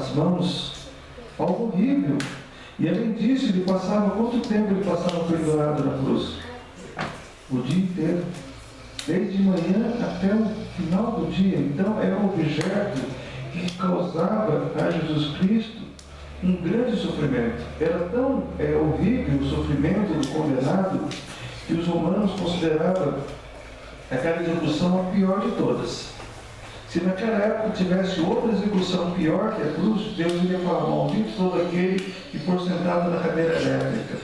nas mãos algo horrível. E além disso, ele passava, quanto tempo ele passava pendurado na cruz? O dia inteiro. Desde de manhã até o final do dia. Então era um objeto que causava a Jesus Cristo um grande sofrimento. Era tão horrível o sofrimento do condenado que os romanos consideravam aquela execução a pior de todas. Se naquela época tivesse outra execução pior que a cruz, Deus iria falar: maldito todo aquele que for sentado na cadeira elétrica,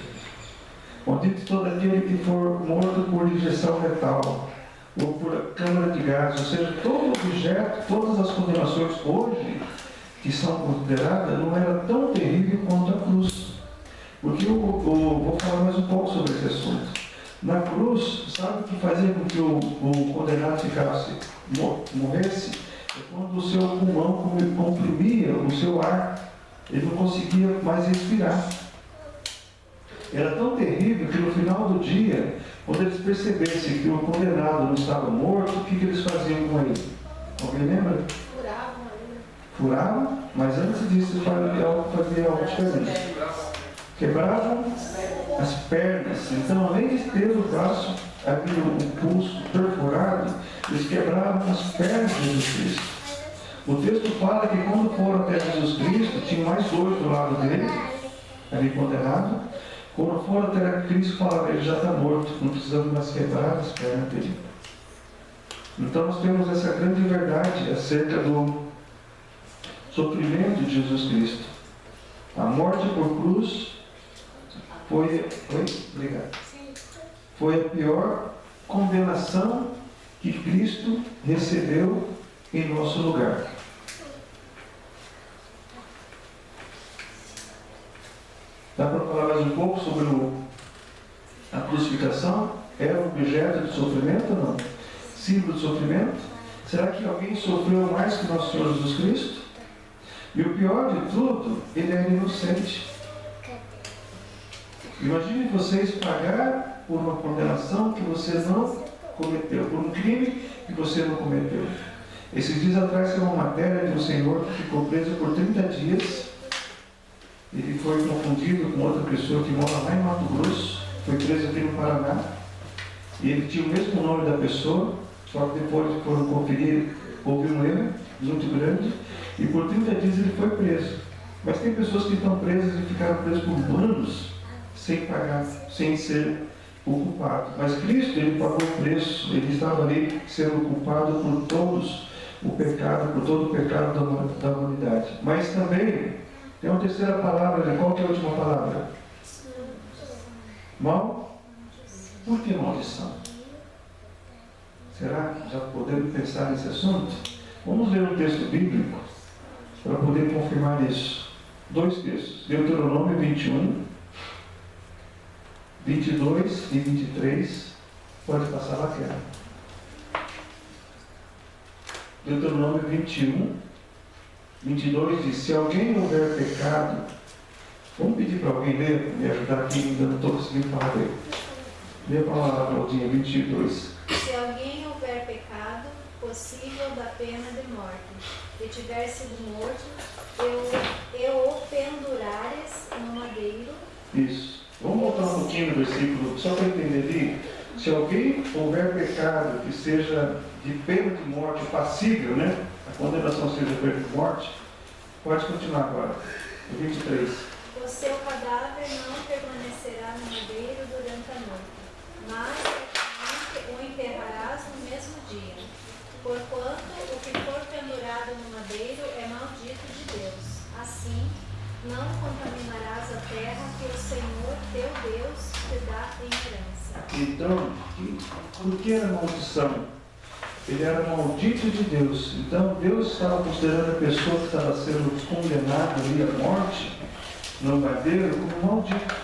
maldito todo aquele que for morto por injeção letal ou por câmara de gás. Ou seja, todo objeto, todas as condenações hoje que são consideradas não era tão terrível quanto a cruz. Porque eu vou falar mais um pouco sobre esse assunto. Na cruz, sabe o que fazia com que o condenado morresse? É quando o seu pulmão comprimia o seu ar, ele não conseguia mais respirar. Era tão terrível que no final do dia, quando eles percebessem que o condenado não estava morto, o que eles faziam com ele? Alguém lembra? Furavam, mas antes disso fazia algo diferente. Quebravam as pernas. Então, além de ter o braço, havia um pulso perfurado, eles quebravam as pernas de Jesus Cristo. O texto fala que quando foram até Jesus Cristo, tinha mais dois do lado dele, ali condenado. Quando foram até Cristo, falaram: ele já está morto, não precisamos mais quebrar as pernas dele. Então nós temos essa grande verdade acerca do sofrimento de Jesus Cristo. A morte por cruz foi a pior condenação que Cristo recebeu em nosso lugar. Dá para falar mais um pouco sobre a crucificação? Era um objeto de sofrimento ou não? Símbolo de sofrimento? Será que alguém sofreu mais que nosso Senhor Jesus Cristo? E o pior de tudo, ele era inocente. Imagine vocês pagar por uma condenação que você não cometeu, por um crime que você não cometeu. Esses dias atrás tem uma matéria de um senhor que ficou preso por 30 dias. Ele foi confundido com outra pessoa que mora lá em Mato Grosso, foi preso aqui no Paraná. E ele tinha o mesmo nome da pessoa, só que depois foram conferir, houve um erro muito grande, e por 30 dias ele foi preso. Mas tem pessoas que estão presas e ficaram presas por anos, sem pagar, sem ser o culpado. Mas Cristo, ele pagou o preço, ele estava ali sendo culpado por todos o pecado, por todo o pecado da humanidade. Mas também tem uma terceira palavra, qual que é a última palavra? Mal? Por que maldição? Será que já podemos pensar nesse assunto? Vamos ler um texto bíblico para poder confirmar isso. Dois textos, Deuteronômio 21, 22 e 23. Pode passar lá, Kera. Deuteronômio 21, 22 diz: se alguém houver pecado, vamos pedir para alguém ler, me ajudar aqui, ainda não estou conseguindo falar dele. Lê para lá, Claudinha, 22. Se alguém houver pecado possível da pena de morte, e tiver sido morto, eu o pendurares no madeiro. Isso. Vamos voltar um pouquinho no versículo, só para entender ali. Se alguém houver pecado que seja de pena de morte passível, né? A condenação seja pena de morte, pode continuar agora. 23. O seu cadáver não permanecerá no madeiro durante a noite, mas o enterrarás no mesmo dia. Porquanto o que for pendurado no madeiro é maldito de Deus. Assim, não contaminarás a terra que o Senhor teu Deus te dá em herança. Então, por que era maldição? Ele era maldito de Deus. Então, Deus estava considerando a pessoa que estava sendo condenada ali à morte, no madeiro, como maldito.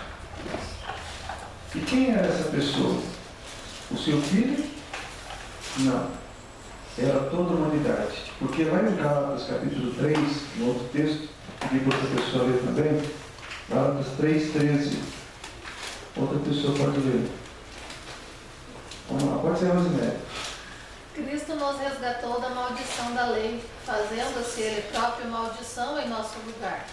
E quem era essa pessoa? O seu filho? Não. Era toda a humanidade. Porque lá em Gálatas, capítulo 3, no outro texto, que para outra pessoa ler também, Gálatas 3:13. Outra pessoa pode ler. Vamos lá, pode ser a Rosemary. Cristo nos resgatou da maldição da lei, fazendo-se Ele próprio maldição em nosso lugar.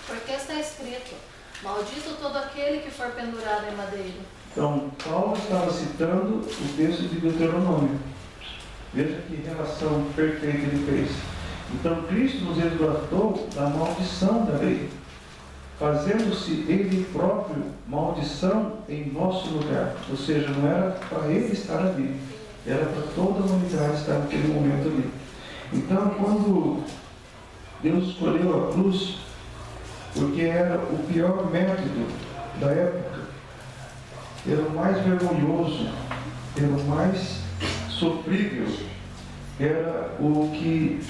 Porque está escrito: maldito todo aquele que for pendurado em madeiro. Então, Paulo estava citando o texto de Deuteronômio. Veja que relação perfeita ele fez. Então, Cristo nos resgatou da maldição da lei, fazendo-se Ele próprio maldição em nosso lugar. Ou seja, não era para Ele estar ali, era para toda a humanidade estar naquele momento ali. Então, quando Deus escolheu a cruz, porque era o pior método da época, era o mais vergonhoso, era o mais sofrível, era o que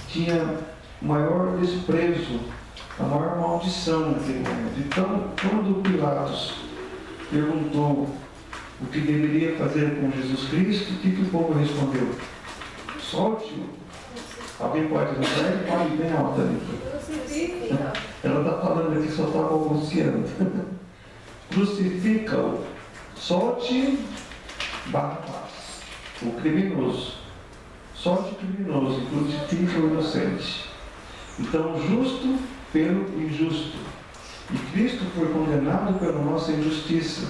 tinha maior desprezo, a maior maldição naquele momento. Então, quando Pilatos perguntou o que deveria fazer com Jesus Cristo, o que o povo respondeu? Solte-o. Alguém pode lembrar? Ele pode bem alto ali. Ela está falando aqui, só estava balbuciando. Crucifica-o. Solte Barrabás, o criminoso. Solte o criminoso e crucifica o inocente. Então, justo pelo injusto. E Cristo foi condenado pela nossa injustiça.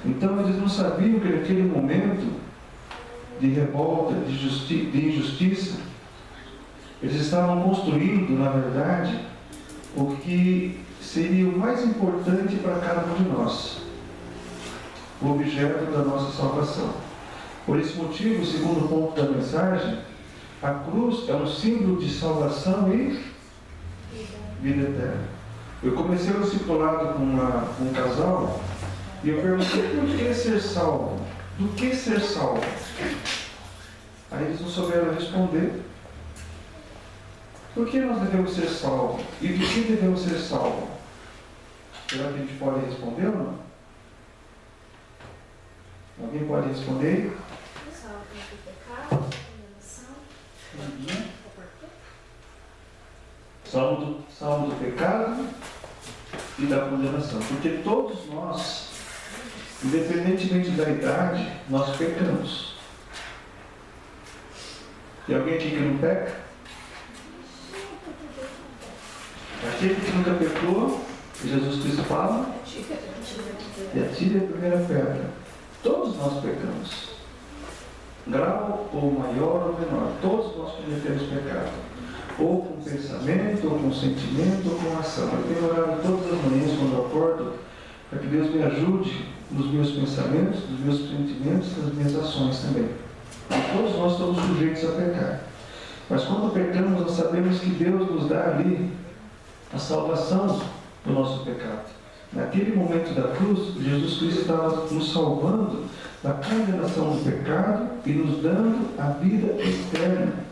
Então, eles não sabiam que naquele momento de revolta, de injustiça, eles estavam construindo, na verdade, o que seria o mais importante para cada um de nós, o objeto da nossa salvação. Por esse motivo, o segundo ponto da mensagem, a cruz é um símbolo de salvação e vida eterna. Eu comecei o discipulado com um casal e eu perguntei: por que ser salvo? Do que ser salvo? Aí eles não souberam responder. Por que nós devemos ser salvos? E do que devemos ser salvos? Será que a gente pode responder ou não? Alguém pode responder? Salvo do pecado, condenação. Salvo do pecado e da condenação. Porque todos nós, independentemente da idade, nós pecamos. Tem alguém aqui que não peca? Aquele que nunca pecou, Jesus Cristo fala, e atire a primeira pedra. Todos nós pecamos. Grau ou maior ou menor, todos nós cometemos pecado. Ou com pensamento, ou com sentimento, ou com ação. Eu tenho orado todas as manhãs quando eu acordo, para que Deus me ajude nos meus pensamentos, nos meus sentimentos, nas minhas ações também. E todos nós estamos sujeitos a pecar. Mas quando pecamos, nós sabemos que Deus nos dá ali a salvação do nosso pecado. Naquele momento da cruz, Jesus Cristo estava nos salvando da condenação do pecado e nos dando a vida eterna.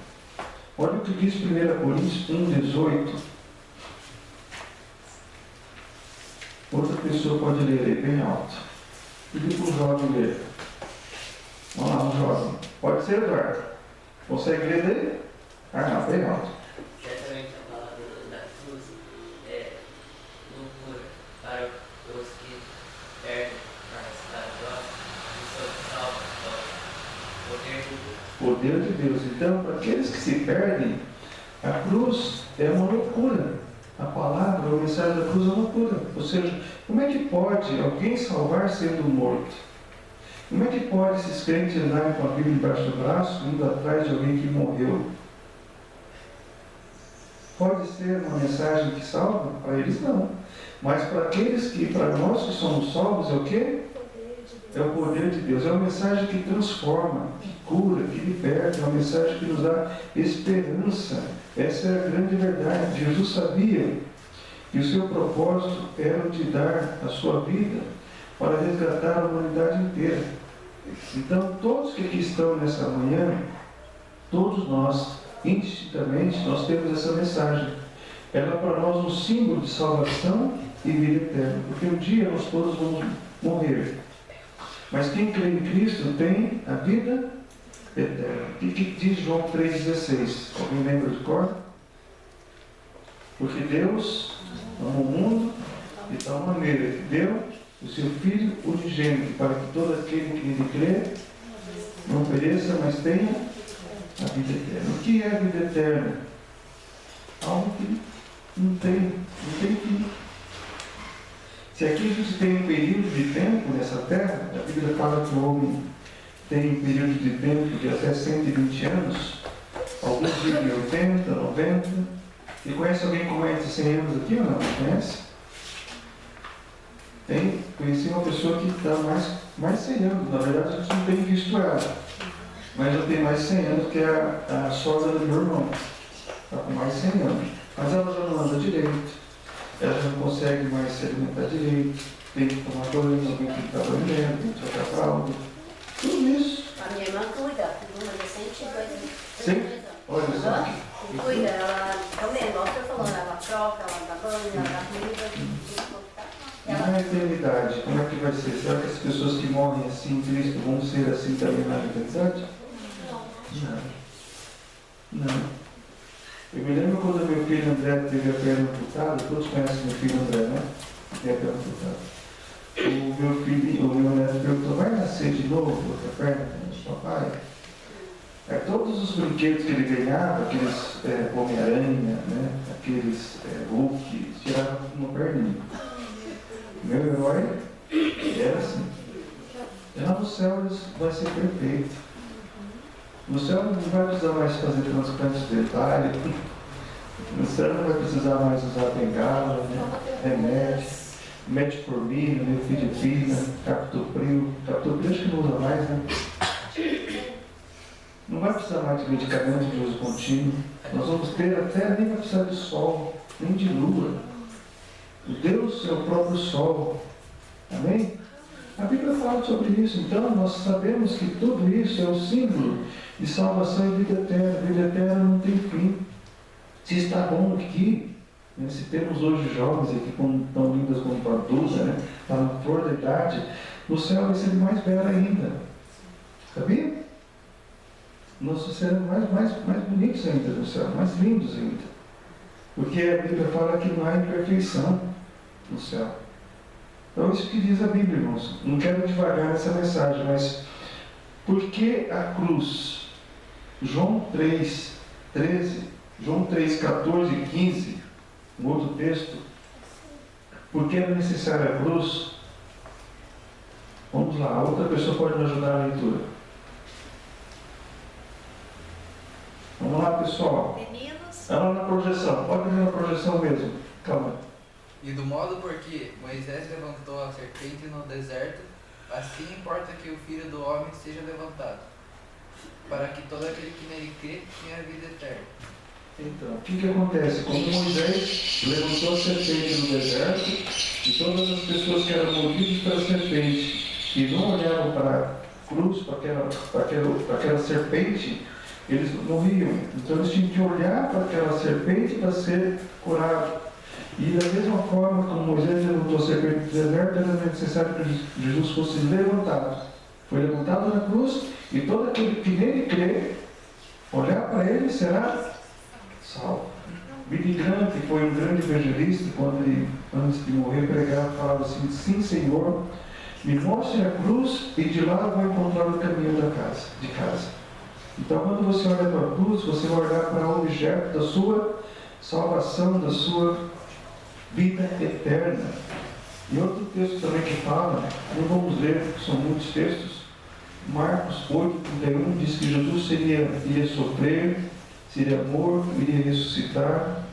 Olha o que diz 1 Coríntios 1,18. Outra pessoa pode ler aí bem alto. Pedi para o jovem ler. Vamos lá, um jovem. Pode ser, Eduardo? Consegue ler daí? Não, bem alto. Certamente a palavra da cruz é loucura para os que perdem a necessidade e são salvos pelo poder de Deus. Poder de Deus. Então, para aqueles que se perdem, a cruz é uma loucura. A palavra, a mensagem da cruz é uma loucura. Ou seja, como é que pode alguém salvar sendo morto? Como é que pode esses crentes andarem com a Bíblia embaixo do braço, indo atrás de alguém que morreu? Pode ser uma mensagem que salva? Para eles não. Mas para aqueles que, para nós que somos salvos, é o quê? É o poder de Deus. É uma mensagem que transforma, que cura, que liberta. É uma mensagem que nos dá esperança. Essa é a grande verdade. Jesus sabia que o seu propósito era o de dar a sua vida para resgatar a humanidade inteira. Então, todos que aqui estão nessa manhã, todos nós, indistintamente, nós temos essa mensagem. Ela é para nós um símbolo de salvação e vida eterna. Porque um dia nós todos vamos morrer. Mas quem crê em Cristo tem a vida eterna. O que diz João 3,16? Alguém lembra de cor? Porque Deus amou o mundo de tal maneira que deu o seu Filho unigênito, para que todo aquele que nele crê não pereça, mas tenha a vida eterna. O que é a vida eterna? Algo que não tem fim. Se aqui a gente tem um período de tempo nessa terra, a Bíblia fala que o homem tem um período de tempo de até 120 anos, alguns vivem 80, 90. E conhece alguém com mais de 100 anos aqui ou não? Conhece? Conheci uma pessoa que está mais 100 anos. Na verdade, a gente não tem visto ela. Mas já tem mais 100 anos, que é a sogra do meu irmão. Está com mais 100 anos. Mas ela já não anda direito. Ela já não consegue mais se alimentar direito. Tem que tomar banho, alguém tem que estar banhando, tem que trocar fralda. Tudo isso. A minha irmã cuida, uma de 102 anos. Sim? Olha só. Cuida, ela também, igual você falou, ela troca, ela dá banho, ela dá comida. E na eternidade, como é que vai ser? Será que as pessoas que morrem assim em Cristo vão ser assim também na eternidade? Não. Eu me lembro quando meu filho André teve a perna amputada, todos conhecem meu filho André, né? Teve a perna amputada. O meu neto perguntou, vai nascer de novo outra perna? Papai. Todos os brinquedos que ele ganhava, aqueles Homem-Aranha, né? Aqueles Hulk, tiravam uma perninha. Meu herói era assim. E lá no céu vai ser perfeito. No céu não vai precisar mais fazer transplantes dentários. No céu não vai precisar mais usar bengala, né? Remédio, metformina, nefidipina, captopril. Captopril acho que não usa mais, né? Não vai precisar mais de medicamento de uso contínuo. Nós vamos ter até, nem vai precisar de sol, nem de lua. Deus é o próprio sol. Amém? A Bíblia fala sobre isso. Então, nós sabemos que tudo isso é o símbolo de salvação e vida eterna. A vida eterna não tem fim. Se está bom aqui, né? Se temos hoje jovens aqui tão lindas como a adulta, né? Está na flor da idade, no céu vai ser mais bela ainda. Sabia? Nós seremos mais bonitos ainda no céu, mais lindos ainda. Porque a Bíblia fala que não há imperfeição no céu. Então, isso que diz a Bíblia, irmãos. Não quero devagar nessa mensagem, mas por que a cruz? João 3:13, João 3:14 e 15, um outro texto. Por que é necessária a cruz? Vamos lá, outra pessoa pode me ajudar na leitura. Vamos lá, pessoal. Meninos, Ela na projeção, pode ver na projeção mesmo. Calma. E do modo por que Moisés levantou a serpente no deserto, assim importa que o Filho do Homem seja levantado, para que todo aquele que nele crê tenha a vida eterna. Então, o que acontece? Quando Moisés levantou a serpente no deserto, e todas as pessoas que eram mordidas pela serpente e não olhavam para a cruz, para aquela serpente, eles morriam. Então eles tinham que olhar para aquela serpente para ser curado. E da mesma forma como Moisés levantou a serpente no deserto, era necessário que Jesus fosse levantado. Foi levantado na cruz, e todo aquele que nele crê, olhar para ele, será salvo. Billy Graham, que foi um grande evangelista, quando ele, antes de morrer, pregava, falava assim: sim, Senhor, me mostre a cruz e de lá eu vou encontrar o caminho de casa. Então, quando você olha para a cruz, você vai olhar para o objeto da sua salvação, da sua vida eterna. E outro texto também que fala, não vamos ler, são muitos textos. Marcos 8:31 diz que Jesus iria sofrer, seria morto, iria ressuscitar.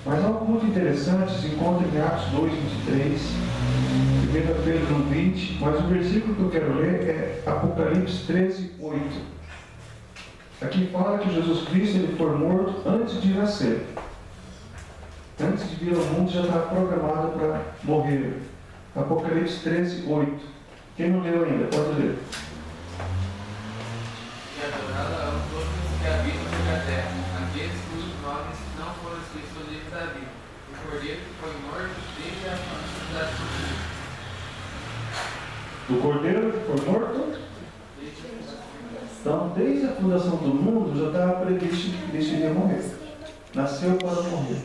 Mas algo muito interessante se encontra em Atos 2:23, 1 Pedro 1:20, mas o versículo que eu quero ler é Apocalipse 13:8. Aqui fala que Jesus Cristo ele foi morto antes de nascer. Antes de vir ao mundo já estava programado para morrer. Apocalipse 13:8. Quem não leu ainda, pode ler. E adorado a todos que habitam sobre a terra, aqueles cujos nomes não foram escritos no livro da vida. O Cordeiro que foi morto desde a fundação da O Cordeiro que foi morto? Então, desde a fundação do mundo, já estava previsto que Cristo iria morrer. Nasceu para morrer.